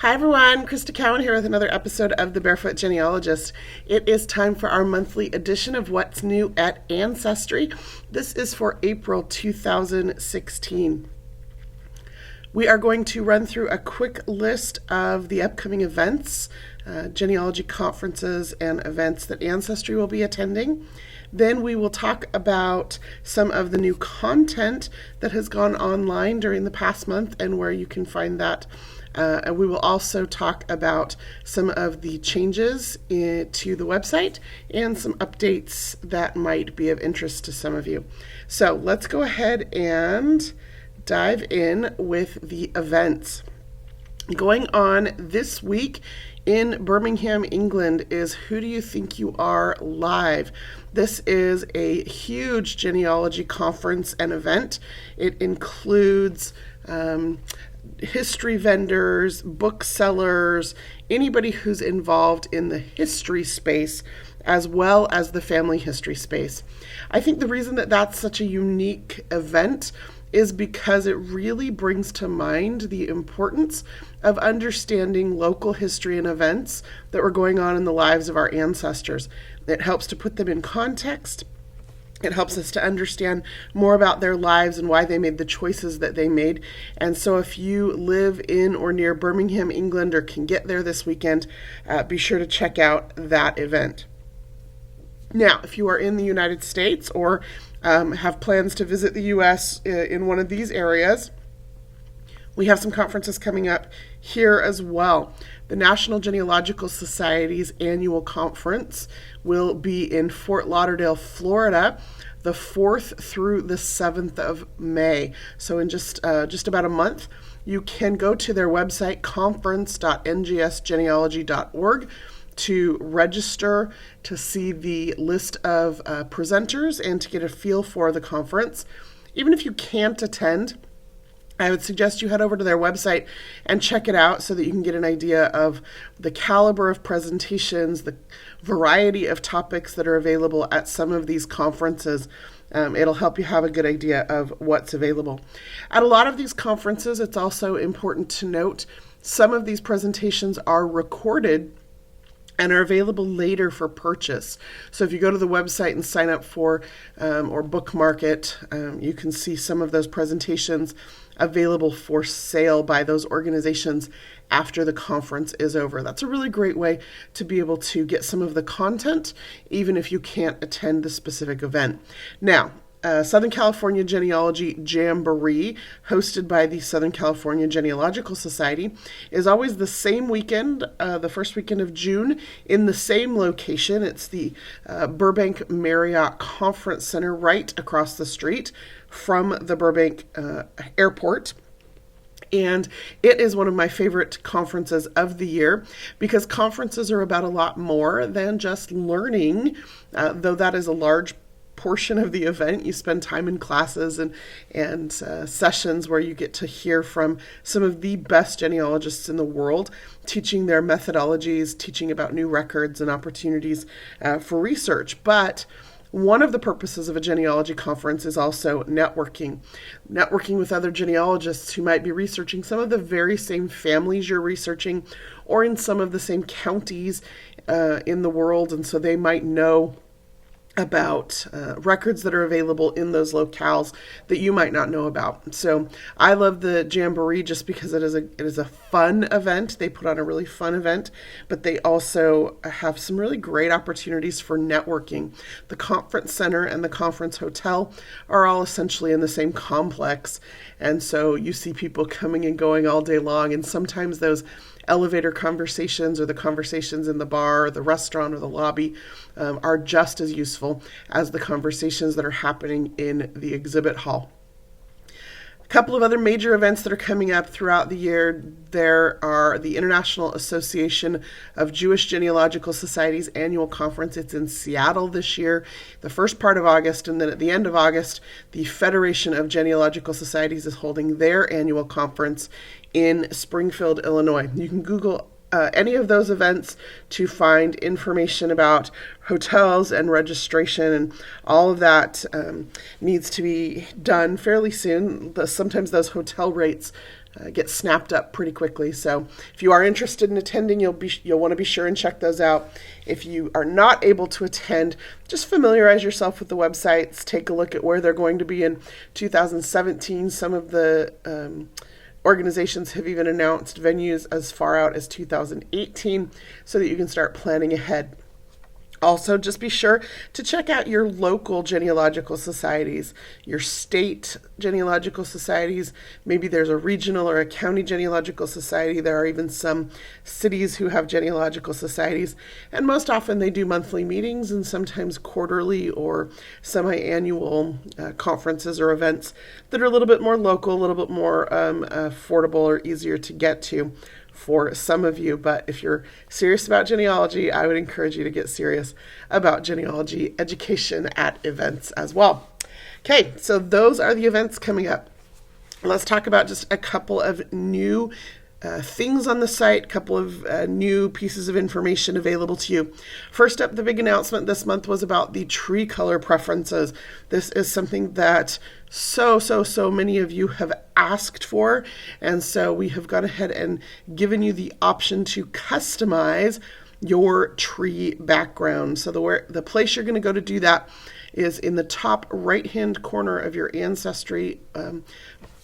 Hi everyone, Crista Cowan here with another episode of The Barefoot Genealogist. It is time for our monthly edition of What's New at Ancestry. This is for April 2016. We are going to run through a quick list of the upcoming events, genealogy conferences and events that Ancestry will be attending. Then we will talk about some of the new content that has gone online during the past month and where you can find that. And we will also talk about some of the changes to the website and some updates that might be of interest to some of you. So let's go ahead and dive in with the events. Going on this week in Birmingham, England is Who Do You Think You Are Live. This is a huge genealogy conference and event. It includes history vendors, booksellers, anybody who's involved in the history space as well as the family history space. I think the reason that that's such a unique event is because it really brings to mind the importance of understanding local history and events that were going on in the lives of our ancestors. It helps to put them in context. It helps us to understand more about their lives and why they made the choices that they made. And so if you live in or near Birmingham, England, or can get there this weekend, be sure to check out that event. Now, if you are in the United States or have plans to visit the U.S. in one of these areas, we have some conferences coming up here as well. The National Genealogical Society's annual conference will be in Fort Lauderdale, Florida, the 4th through the 7th of May. So in just about a month, you can go to their website, conference.ngsgenealogy.org, to register to see the list of presenters and to get a feel for the conference. Even if you can't attend, I would suggest you head over to their website and check it out so that you can get an idea of the caliber of presentations, the variety of topics that are available at some of these conferences. It'll help you have a good idea of what's available. At a lot of these conferences, it's also important to note some of these presentations are recorded and are available later for purchase. So if you go to the website and sign up for or bookmark it, you can see some of those presentations available for sale by those organizations after the conference is over. That's a really great way to be able to get some of the content, even if you can't attend the specific event. Now, Southern California Genealogy Jamboree, hosted by the Southern California Genealogical Society, is always the same weekend, the first weekend of June, in the same location. It's the Burbank Marriott Conference Center right across the street from the Burbank Airport. And it is one of my favorite conferences of the year because conferences are about a lot more than just learning, though that is a large portion of the event. You spend time in classes and sessions where you get to hear from some of the best genealogists in the world, teaching their methodologies, teaching about new records and opportunities for research. But one of the purposes of a genealogy conference is also networking with other genealogists who might be researching some of the very same families you're researching or in some of the same counties in the world. And so they might know about records that are available in those locales that you might not know about. So I love the Jamboree just because it is a fun event. They put on a really fun event, but they also have some really great opportunities for networking. The conference center and the conference hotel are all essentially in the same complex, and so you see people coming and going all day long, and sometimes those elevator conversations or the conversations in the bar or the restaurant or the lobby are just as useful as the conversations that are happening in the exhibit hall. A couple of other major events that are coming up throughout the year. There are the International Association of Jewish Genealogical Societies annual conference. It's in Seattle this year, the first part of August, and then at the end of August, the Federation of Genealogical Societies is holding their annual conference in Springfield, Illinois. You can Google any of those events to find information about hotels and registration, and all of that needs to be done fairly soon. Sometimes those hotel rates get snapped up pretty quickly. So if you are interested in attending, you'll want to be sure and check those out. If you are not able to attend, just familiarize yourself with the websites. Take a look at where they're going to be in 2017. Some of the organizations have even announced venues as far out as 2018 so that you can start planning ahead. Also, just be sure to check out your local genealogical societies, your state genealogical societies. Maybe there's a regional or a county genealogical society. There are even some cities who have genealogical societies. And most often they do monthly meetings and sometimes quarterly or semi-annual conferences or events that are a little bit more local, a little bit more affordable or easier to get to for some of you. But if you're serious about genealogy, I would encourage you to get serious about genealogy education at events as well. Okay, so those are the events coming up. Let's talk about just a couple of new things on the site, a couple of new pieces of information available to you. First up, the big announcement this month was about the tree color preferences. This is something that so many of you have asked for, and so we have gone ahead and given you the option to customize your tree background. So the place you're going to go to do that is in the top right-hand corner of your Ancestry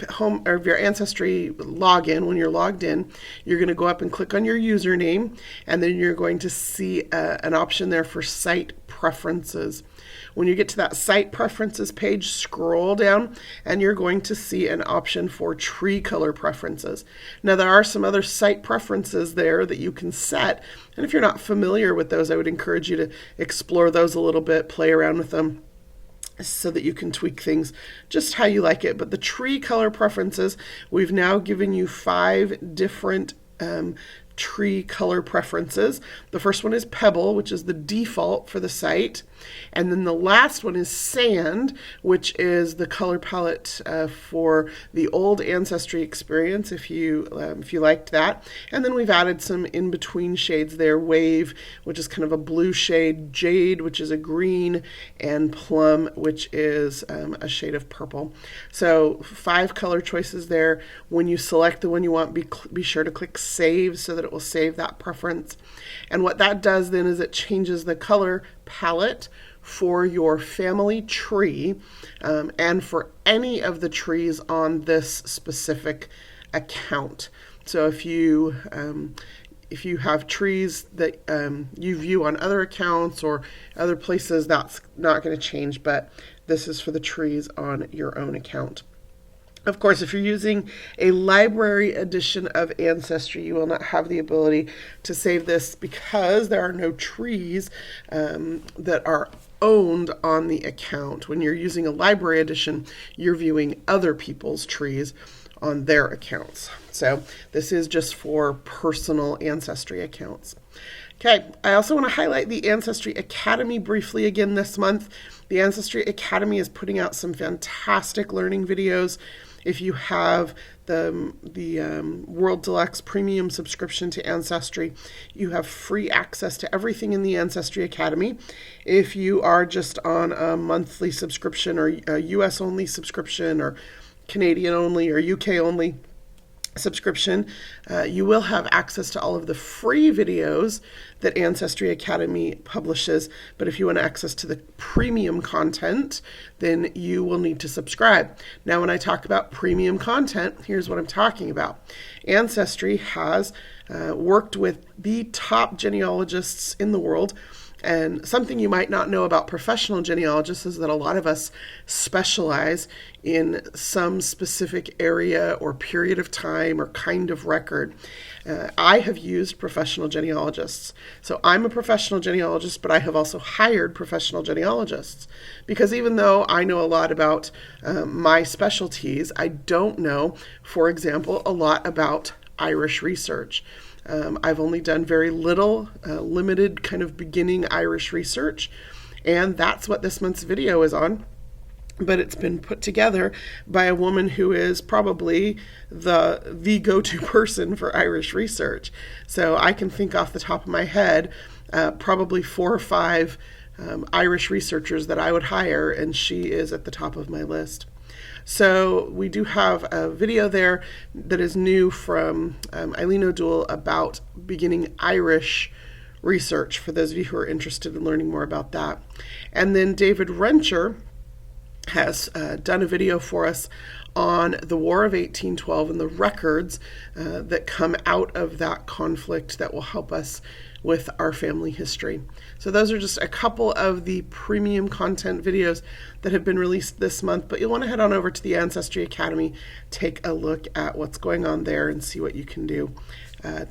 home, or your Ancestry login. When you're logged in, you're going to go up and click on your username, and then you're going to see an option there for site preferences. When you get to that site preferences page, scroll down and you're going to see an option for tree color preferences. Now, there are some other site preferences there that you can set, and if you're not familiar with those, I would encourage you to explore those a little bit, play around with them, so that you can tweak things just how you like it. But the tree color preferences, we've now given you 5 different tree color preferences. The first one is Pebble, which is the default for the site. And then the last one is Sand, which is the color palette for the old Ancestry experience, if you liked that. And then we've added some in-between shades there. Wave, which is kind of a blue shade, Jade, which is a green, and Plum, which is a shade of purple. So 5 color choices there. When you select the one you want, be sure to click Save so that it will save that preference. And what that does then is it changes the color palette for your family tree and for any of the trees on this specific account. So if you have trees that you view on other accounts or other places, that's not going to change, but this is for the trees on your own account. Of course, if you're using a library edition of Ancestry, you will not have the ability to save this because there are no trees that are owned on the account. When you're using a library edition, you're viewing other people's trees on their accounts. So this is just for personal Ancestry accounts. Okay, I also want to highlight the Ancestry Academy briefly again this month. The Ancestry Academy is putting out some fantastic learning videos. If you have the World Deluxe Premium subscription to Ancestry, you have free access to everything in the Ancestry Academy. If you are just on a monthly subscription or a US only subscription or Canadian only or UK only subscription, you will have access to all of the free videos that Ancestry Academy publishes. But if you want access to the premium content, then you will need to subscribe. Now, when I talk about premium content, here's what I'm talking about. Ancestry has worked with the top genealogists in the world. And something you might not know about professional genealogists is that a lot of us specialize in some specific area or period of time or kind of record. I have used professional genealogists. So I'm a professional genealogist, but I have also hired professional genealogists. Because even though I know a lot about my specialties, I don't know, for example, a lot about Irish research. I've only done very little, limited kind of beginning Irish research, and that's what this month's video is on. But it's been put together by a woman who is probably the go-to person for Irish research. So I can think off the top of my head, probably 4 or 5 Irish researchers that I would hire, and she is at the top of my list. So we do have a video there that is new from Eileen O'Doul about beginning Irish research, for those of you who are interested in learning more about that. And then David Rencher has done a video for us on the War of 1812 and the records that come out of that conflict that will help us with our family history. So those are just a couple of the premium content videos that have been released this month, but you'll want to head on over to the Ancestry Academy, take a look at what's going on there and see what you can do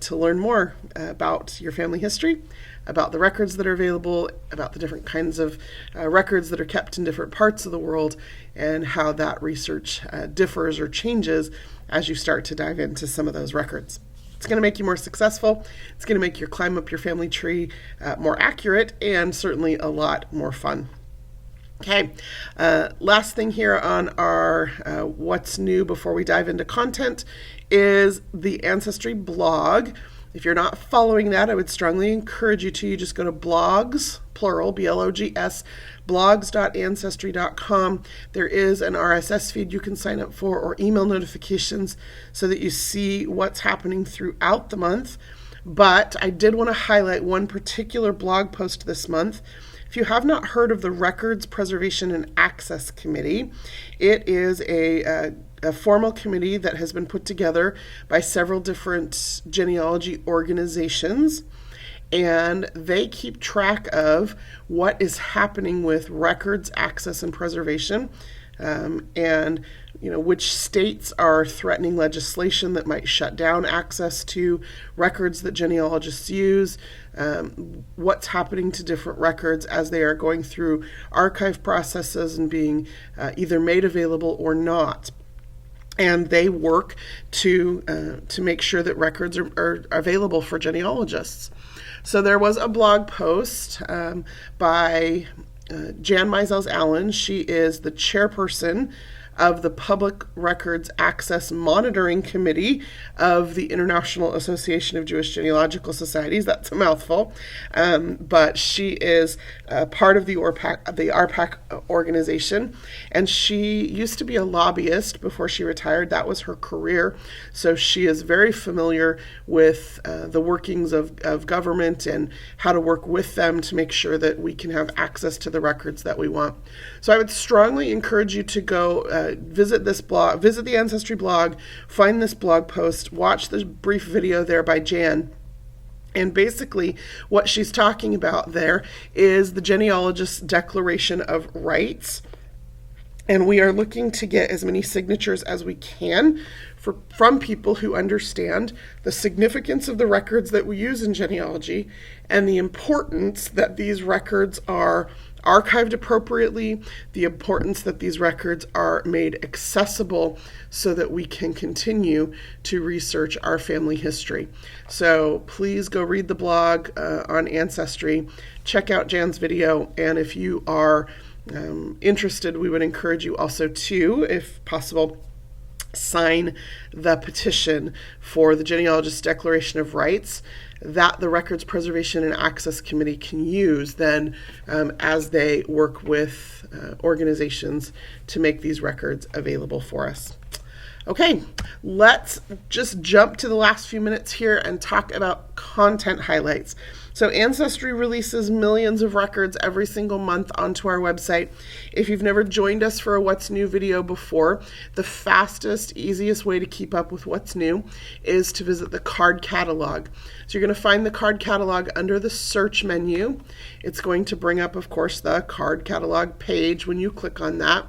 to learn more about your family history, about the records that are available, about the different kinds of records that are kept in different parts of the world, and how that research differs or changes as you start to dive into some of those records. It's going to make you more successful. It's going to make your climb up your family tree more accurate, and certainly a lot more fun. Okay, last thing here on our what's new before we dive into content is the Ancestry blog. If you're not following that, I would strongly encourage you to. You just go to blogs, plural, B-L-O-G-S, blogs.ancestry.com. There is an RSS feed you can sign up for, or email notifications, so that you see what's happening throughout the month. But I did want to highlight one particular blog post this month. If you have not heard of the Records Preservation and Access Committee, it is a formal committee that has been put together by several different genealogy organizations, and they keep track of what is happening with records, access, and preservation, and which states are threatening legislation that might shut down access to records that genealogists use, what's happening to different records as they are going through archive processes and being either made available or not. And they work to make sure that records are available for genealogists. So there was a blog post by Jan Meisels-Allen. She is the chairperson of the Public Records Access Monitoring Committee of the International Association of Jewish Genealogical Societies. That's a mouthful. But she is part of the ARPAC organization, and she used to be a lobbyist before she retired. That was her career. So she is very familiar with the workings of government and how to work with them to make sure that we can have access to the records that we want. So I would strongly encourage you to go visit this blog, visit the Ancestry blog, find this blog post, watch the brief video there by Jan. And basically what she's talking about there is the Genealogist's Declaration of Rights. And we are looking to get as many signatures as we can from people who understand the significance of the records that we use in genealogy and the importance that these records are archived appropriately, the importance that these records are made accessible so that we can continue to research our family history. So please go read the blog on Ancestry, check out Jan's video, and if you are interested, we would encourage you also to, if possible, sign the petition for the Genealogist's Declaration of Rights that the Records Preservation and Access Committee can use then as they work with organizations to make these records available for us. Okay, let's just jump to the last few minutes here and talk about content highlights. So Ancestry releases millions of records every single month onto our website. If you've never joined us for a What's New video before, the fastest, easiest way to keep up with what's new is to visit the card catalog. So you're going to find the card catalog under the search menu. It's going to bring up, of course, the card catalog page when you click on that.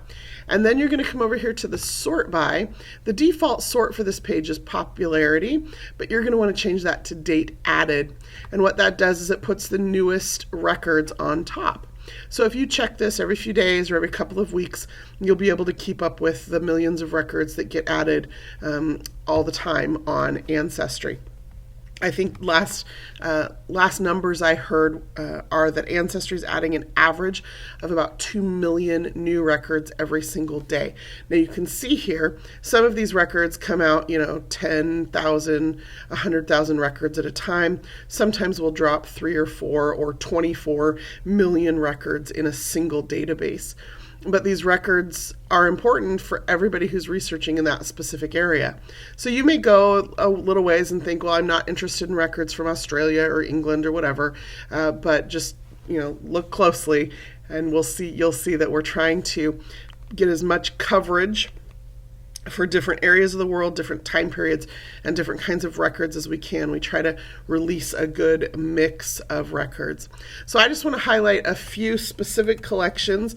And then you're going to come over here to the sort by. The default sort for this page is popularity, but you're going to want to change that to date added. And what that does is it puts the newest records on top. So if you check this every few days or every couple of weeks, you'll be able to keep up with the millions of records that get added all the time on Ancestry. I think last numbers I heard are that Ancestry is adding an average of about 2 million new records every single day. Now you can see here, some of these records come out, 10,000, 100,000 records at a time. Sometimes we'll drop 3 or 4 or 24 million records in a single database. but these records are important for everybody who's researching in that specific area. So you may go a little ways and think, well, I'm not interested in records from Australia or England or whatever, but just look closely, and you'll see that we're trying to get as much coverage for different areas of the world, different time periods, and different kinds of records as we can. We try to release a good mix of records. So I just want to highlight a few specific collections,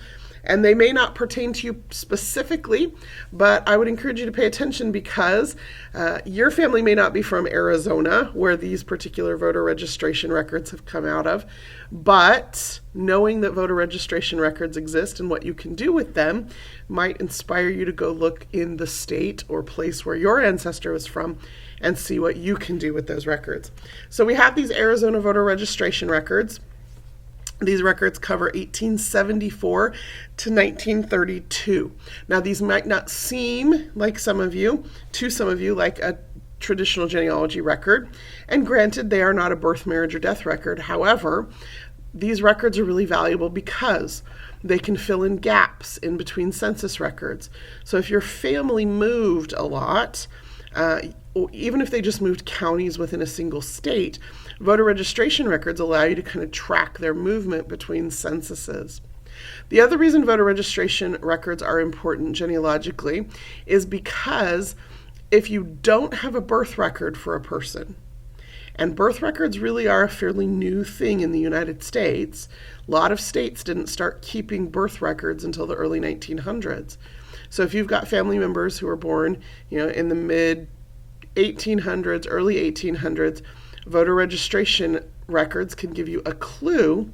and they may not pertain to you specifically, but I would encourage you to pay attention because your family may not be from Arizona, where these particular voter registration records have come out of, but knowing that voter registration records exist and what you can do with them might inspire you to go look in the state or place where your ancestor was from and see what you can do with those records. So we have these Arizona voter registration records. These records cover 1874 to 1932. Now, these might not seem like to some of you, like a traditional genealogy record. And granted, they are not a birth, marriage, or death record. However, these records are really valuable because they can fill in gaps in between census records. So if your family moved a lot, even if they just moved counties within a single state, voter registration records allow you to kind of track their movement between censuses. The other reason voter registration records are important genealogically is because if you don't have a birth record for a person, and birth records really are a fairly new thing in the United States. A lot of states didn't start keeping birth records until the early 1900s. So if you've got family members who were born, in the mid 1800s, early 1800s, voter registration records can give you a clue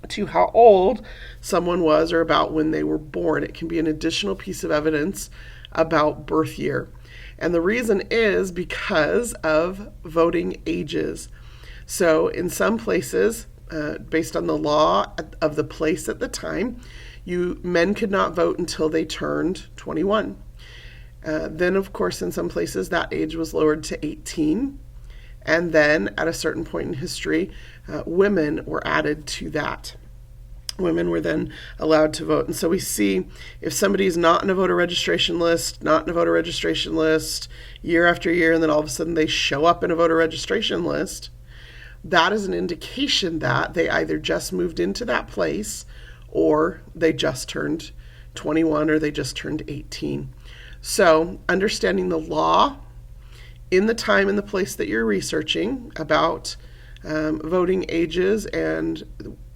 to how old someone was or about when they were born. It can be an additional piece of evidence about birth year. And the reason is because of voting ages. So in some places, based on the law of the place at the time, men could not vote until they turned 21. Then, of course, in some places, that age was lowered to 18. And then at a certain point in history, women were added to that. Women were then allowed to vote. And so we see if somebody is not in a voter registration list, year after year, and then all of a sudden they show up in a voter registration list, that is an indication that they either just moved into that place or they just turned 21 or they just turned 18. So understanding the law in the time and the place that you're researching about voting ages and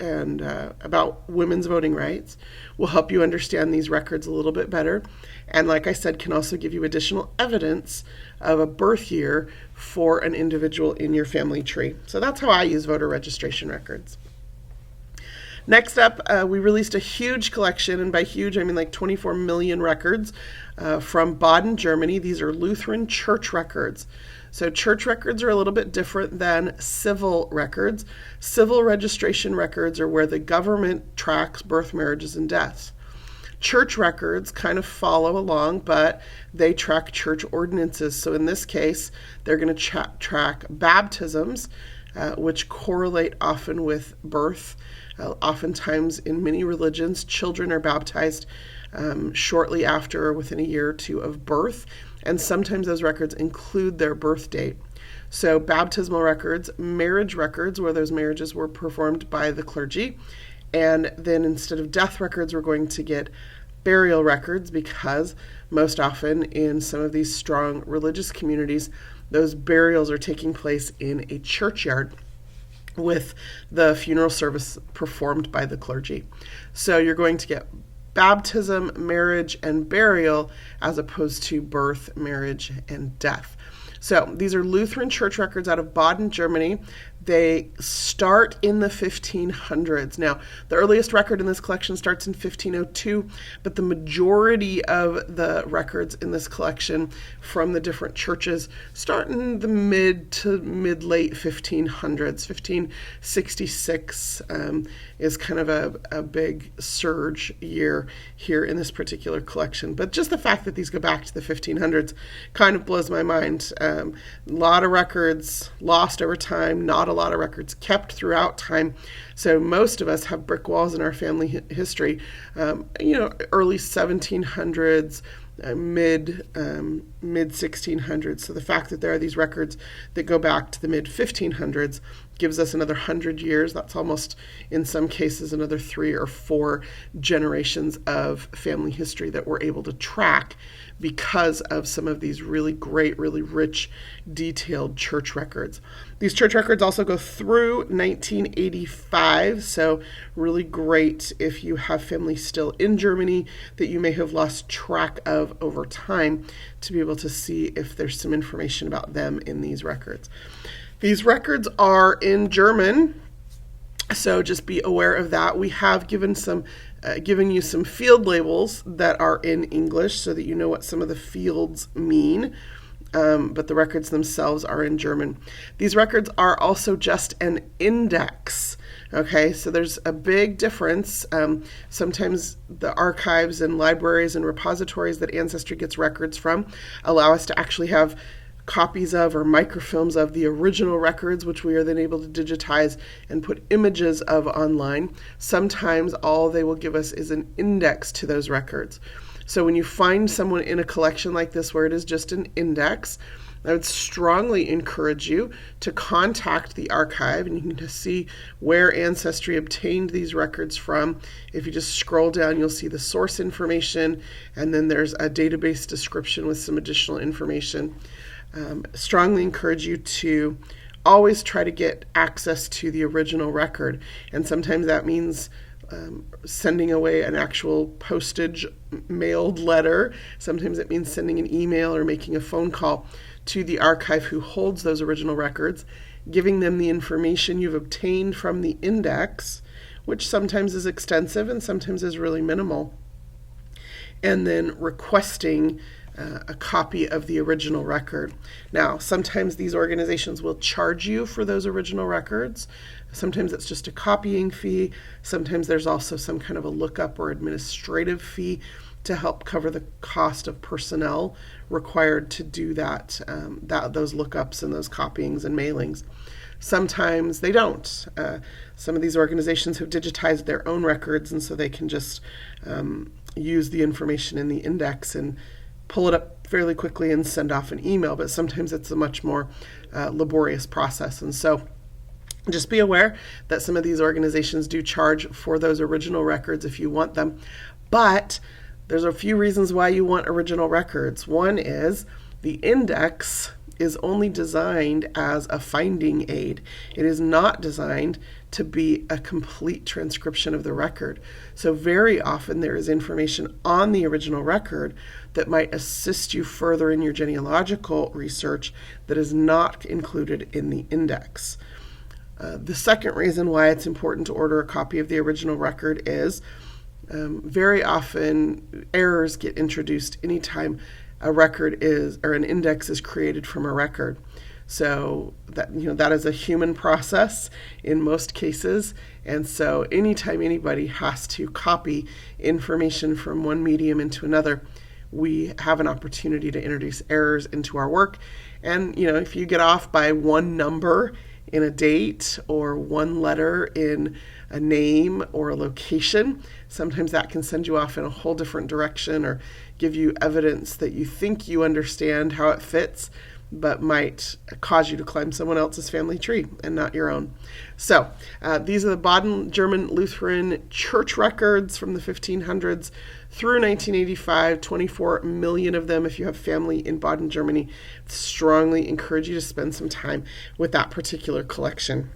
about women's voting rights will help you understand these records a little bit better. And like I said, can also give you additional evidence of a birth year for an individual in your family tree. So that's how I use voter registration records. Next up, we released a huge collection, and by huge, I mean like 24 million records from Baden, Germany. These are Lutheran church records. So church records are a little bit different than civil records. Civil registration records are where the government tracks birth, marriages, and deaths. Church records kind of follow along, but they track church ordinances. So in this case, they're going to track baptisms, which correlate often with birth. Oftentimes in many religions, children are baptized shortly after or within a year or two of birth, and sometimes those records include their birth date. So baptismal records, marriage records, where those marriages were performed by the clergy, and then instead of death records, we're going to get burial records, because most often in some of these strong religious communities, those burials are taking place in a churchyard with the funeral service performed by the clergy. So you're going to get baptism, marriage, and burial as opposed to birth, marriage, and death. So these are Lutheran church records out of Baden, Germany. They start in the 1500s. Now, the earliest record in this collection starts in 1502, but the majority of the records in this collection from the different churches start in the mid to mid-late 1500s. 1566 is kind of a big surge year here in this particular collection. But just the fact that these go back to the 1500s kind of blows my mind. A lot of records lost over time, not a a lot of records kept throughout time. So most of us have brick walls in our family history, early 1700s, mid 1600s. So the fact that there are these records that go back to the mid 1500s gives us another 100 years. That's almost, in some cases, another 3 or 4 generations of family history that we're able to track because of some of these really great, really rich, detailed church records. These church records also go through 1985, so really great if you have family still in Germany that you may have lost track of over time, to be able to see if there's some information about them in these records. These records are in German, so just be aware of that. We have given you some field labels that are in English so that you know what some of the fields mean, but the records themselves are in German. These records are also just an index. Okay, so there's a big difference. Sometimes the archives and libraries and repositories that Ancestry gets records from allow us to actually have copies of or microfilms of the original records, which we are then able to digitize and put images of online. Sometimes all they will give us is an index to those records. So when you find someone in a collection like this where it is just an index, I would strongly encourage you to contact the archive, and you can just see where Ancestry obtained these records from. If you just scroll down, you'll see the source information, and then there's a database description with some additional information. Strongly encourage you to always try to get access to the original record, and sometimes that means sending away an actual postage mailed letter. Sometimes it means sending an email or making a phone call to the archive who holds those original records, giving them the information you've obtained from the index, which sometimes is extensive and sometimes is really minimal, and then requesting a copy of the original record. Now, sometimes these organizations will charge you for those original records. Sometimes it's just a copying fee. Sometimes there's also some kind of a lookup or administrative fee to help cover the cost of personnel required to do those lookups and those copyings and mailings. Sometimes they don't. Some of these organizations have digitized their own records, and so they can just use the information in the index and pull it up fairly quickly and send off an email, but sometimes it's a much more laborious process. And so just be aware that some of these organizations do charge for those original records if you want them, but there's a few reasons why you want original records. One is the index is only designed as a finding aid. It is not designed to be a complete transcription of the record. So very often there is information on the original record that might assist you further in your genealogical research that is not included in the index. The second reason why it's important to order a copy of the original record is very often errors get introduced anytime a record is, or an index is created from a record. So that is a human process in most cases, and so anytime anybody has to copy information from one medium into another, we have an opportunity to introduce errors into our work. And if you get off by one number in a date or one letter in a name or a location, sometimes that can send you off in a whole different direction or give you evidence that you think you understand how it fits, but might cause you to climb someone else's family tree and not your own. So these are the Baden German Lutheran church records from the 1500s through 1985, 24 million of them. If you have family in Baden, Germany, strongly encourage you to spend some time with that particular collection.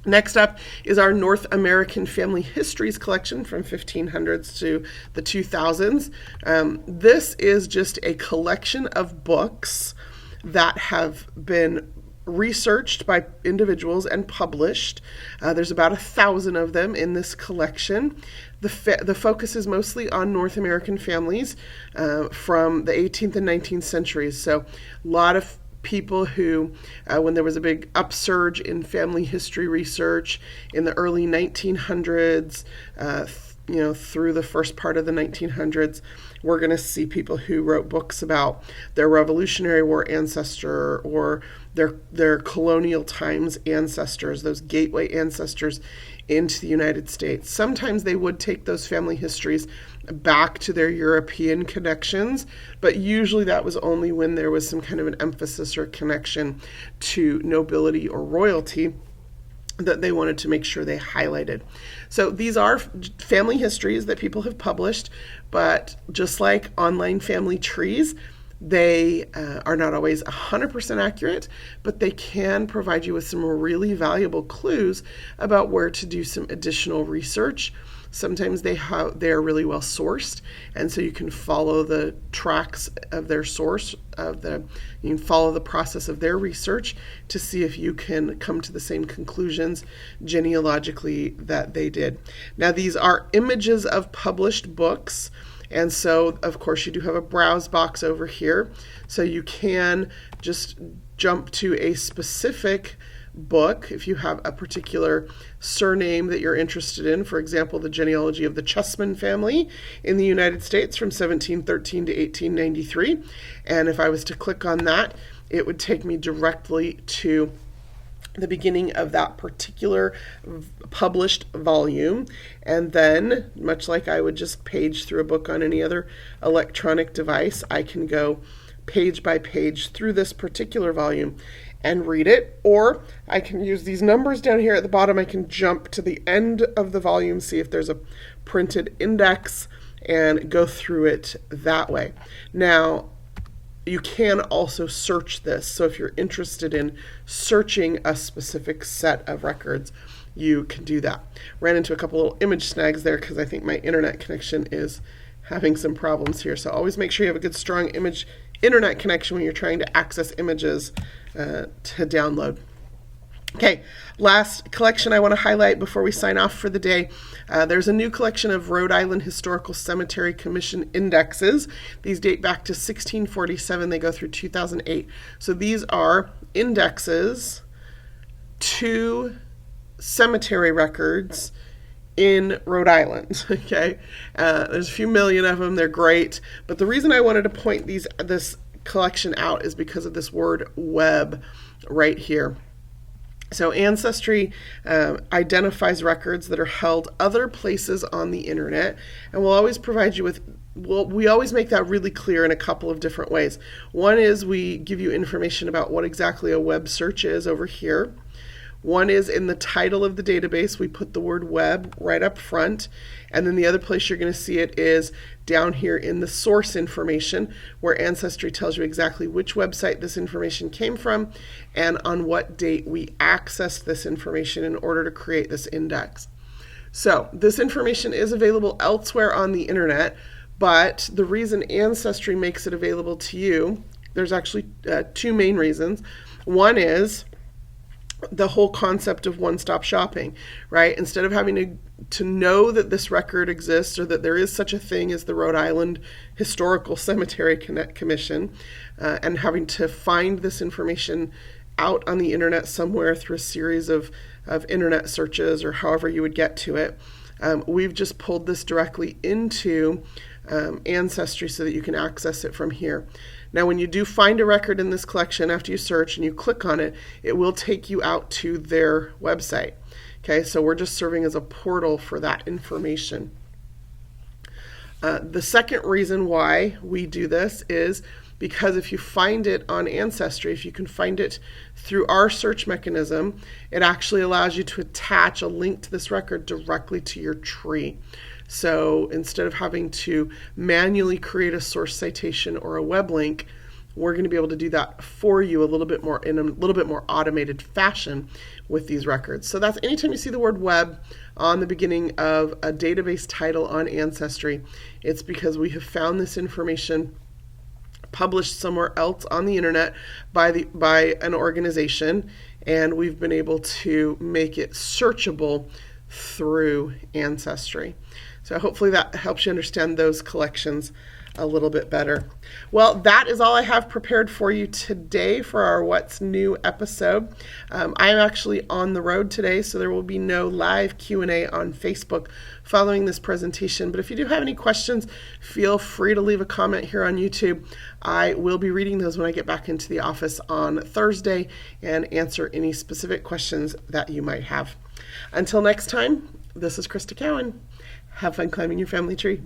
Next up is our North American Family Histories collection from 1500s to the 2000s. This is just a collection of books that have been researched by individuals and published. There's about 1,000 of them in this collection. The focus is mostly on North American families from the 18th and 19th centuries. So a lot of people who, when there was a big upsurge in family history research in the early 1900s, through the first part of the 1900s, we're going to see people who wrote books about their Revolutionary War ancestor or their colonial times ancestors, those gateway ancestors into the United States. Sometimes they would take those family histories back to their European connections, but usually that was only when there was some kind of an emphasis or connection to nobility or royalty that they wanted to make sure they highlighted. So these are family histories that people have published, but just like online family trees, they are not always 100% accurate, but they can provide you with some really valuable clues about where to do some additional research. Sometimes they are really well sourced, and so you can follow the tracks of their source, you can follow the process of their research to see if you can come to the same conclusions genealogically that they did. Now, these are images of published books, and so, of course, you do have a browse box over here, so you can just jump to a specific book if you have a particular surname that you're interested in. For example, the genealogy of the Chessman family in the United States from 1713 to 1893. And if I was to click on that, it would take me directly to the beginning of that particular published volume. And then, much like I would just page through a book on any other electronic device, I can go page by page through this particular volume and read it, or I can use these numbers down here at the bottom. I can jump to the end of the volume, see if there's a printed index, and go through it that way. Now, you can also search this. So if you're interested in searching a specific set of records, you can do that. Ran into a couple little image snags there because I think my internet connection is having some problems here. So always make sure you have a good, strong internet connection when you're trying to access images to download. Okay, last collection I want to highlight before we sign off for the day. There's a new collection of Rhode Island Historical Cemetery Commission indexes. These date back to 1647. They go through 2008. So these are indexes to cemetery records in Rhode Island. Okay, there's a few million of them. They're great. But the reason I wanted to point this collection out is because of this word web right here. So Ancestry identifies records that are held other places on the internet, and we'll always provide you with, we always make that really clear in a couple of different ways. One is we give you information about what exactly a web search is over here. One is in the title of the database, we put the word web right up front. And then the other place you're going to see it is down here in the source information, where Ancestry tells you exactly which website this information came from and on what date we accessed this information in order to create this index. So this information is available elsewhere on the internet, but the reason Ancestry makes it available to you, there's actually two main reasons. One is the whole concept of one-stop shopping, right? Instead of having to know that this record exists or that there is such a thing as the Rhode Island Historical Cemetery Commission, and having to find this information out on the internet somewhere through a series of internet searches or however you would get to it, we've just pulled this directly into Ancestry so that you can access it from here. Now, when you do find a record in this collection, after you search and you click on it, it will take you out to their website. Okay, so we're just serving as a portal for that information. The second reason why we do this is because if you find it on Ancestry, if you can find it through our search mechanism, it actually allows you to attach a link to this record directly to your tree. So instead of having to manually create a source citation or a web link, we're going to be able to do that for you in a little bit more automated fashion with these records. So that's anytime you see the word web on the beginning of a database title on Ancestry, it's because we have found this information published somewhere else on the internet by an organization, and we've been able to make it searchable through Ancestry. So hopefully that helps you understand those collections a little bit better. Well, that is all I have prepared for you today for our What's New episode. I'm actually on the road today, so there will be no live Q&A on Facebook following this presentation. But if you do have any questions, feel free to leave a comment here on YouTube. I will be reading those when I get back into the office on Thursday and answer any specific questions that you might have. Until next time, this is Crista Cowan. Have fun climbing your family tree.